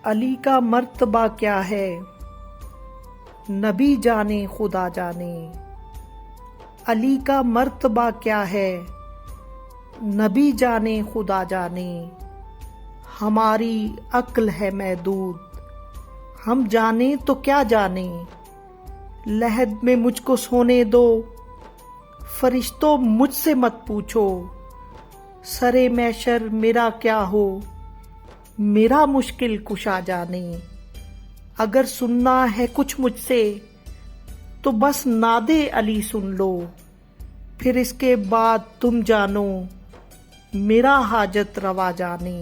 علی کا مرتبہ کیا ہے، نبی جانے خدا جانے۔ علی کا مرتبہ کیا ہے، نبی جانے خدا جانے۔ ہماری عقل ہے محدود، ہم جانیں تو کیا جانیں۔ لحد میں مجھ کو سونے دو، فرشتوں مجھ سے مت پوچھو۔ سرے محشر میرا کیا ہو، میرا مشکل کشا جانے۔ اگر سننا ہے کچھ مجھ سے تو بس ناد علی سن لو، پھر اس کے بعد تم جانو میرا حاجت روا جانے۔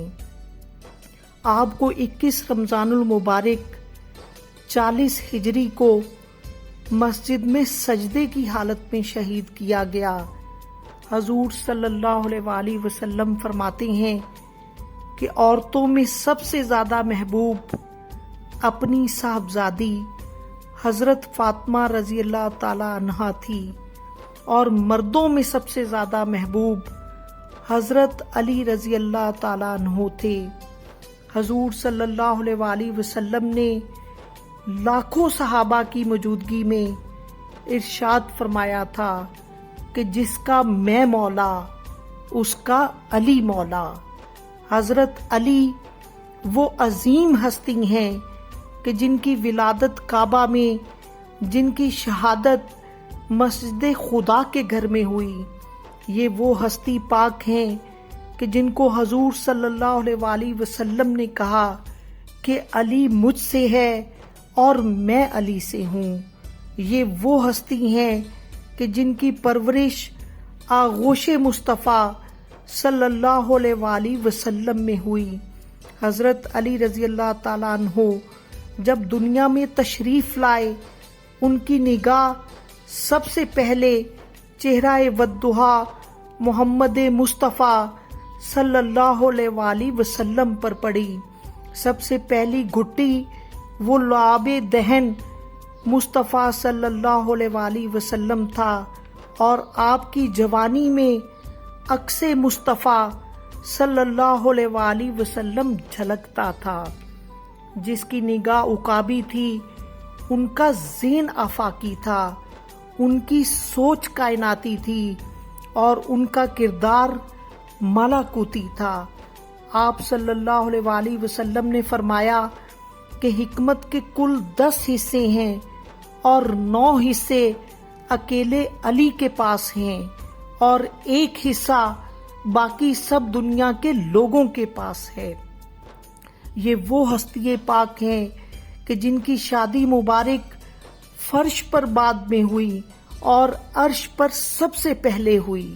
آپ کو 21 رمضان المبارک 40 ہجری کو مسجد میں سجدے کی حالت میں شہید کیا گیا۔ حضور صلی اللہ علیہ وآلہ وسلم فرماتے ہیں کہ عورتوں میں سب سے زیادہ محبوب اپنی صاحبزادی حضرت فاطمہ رضی اللہ تعالی عنہا تھی، اور مردوں میں سب سے زیادہ محبوب حضرت علی رضی اللہ تعالی عنہ تھے۔ حضور صلی اللہ علیہ وآلہ وسلم نے لاکھوں صحابہ کی موجودگی میں ارشاد فرمایا تھا کہ جس کا میں مولا اس کا علی مولا۔ حضرت علی وہ عظیم ہستی ہیں کہ جن کی ولادت کعبہ میں، جن کی شہادت مسجد خدا کے گھر میں ہوئی۔ یہ وہ ہستی پاک ہیں کہ جن کو حضور صلی اللہ علیہ وآلہ وسلم نے کہا کہ علی مجھ سے ہے اور میں علی سے ہوں۔ یہ وہ ہستی ہیں کہ جن کی پرورش آغوش مصطفیٰ صلی اللہ علیہ وآلہ وسلم میں ہوئی۔ حضرت علی رضی اللہ تعالیٰ عنہ جب دنیا میں تشریف لائے، ان کی نگاہ سب سے پہلے چہرہ والضحیٰ محمد مصطفیٰ صلی اللہ علیہ وآلہ وسلم پر پڑی۔ سب سے پہلی گھٹی وہ لعاب دہن مصطفیٰ صلی اللہ علیہ وآلہ وسلم تھا، اور آپ کی جوانی میں عکس مصطفیٰ صلی اللہ علیہ وآلہ وسلم جھلکتا تھا۔ جس کی نگاہ عقابی تھی، ان کا ذہن آفاقی تھا، ان کی سوچ کائناتی تھی، اور ان کا کردار ملکوتی تھا۔ آپ صلی اللہ علیہ وآلہ وسلم نے فرمایا کہ حکمت کے کل 10 حصے ہیں، اور 9 حصے اکیلے علی کے پاس ہیں، اور 1 حصہ باقی سب دنیا کے لوگوں کے پاس ہے۔ یہ وہ ہستی پاک ہیں کہ جن کی شادی مبارک فرش پر بعد میں ہوئی اور عرش پر سب سے پہلے ہوئی۔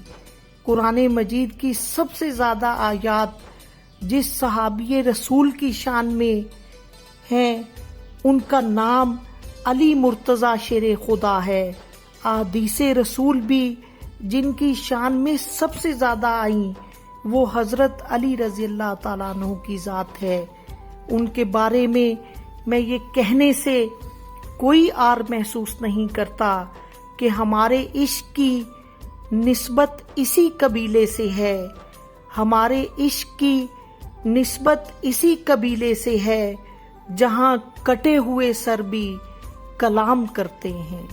قرآن مجید کی سب سے زیادہ آیات جس صحابی رسول کی شان میں ہیں، ان کا نام علی مرتضیٰ شیر خدا ہے۔ احادیث رسول بھی جن کی شان میں سب سے زیادہ آئیں، وہ حضرت علی رضی اللہ تعالیٰ عنہ کی ذات ہے۔ ان کے بارے میں یہ کہنے سے کوئی عار محسوس نہیں کرتا کہ ہمارے عشق کی نسبت اسی قبیلے سے ہے، ہمارے عشق کی نسبت اسی قبیلے سے ہے جہاں کٹے ہوئے سر بھی کلام کرتے ہیں۔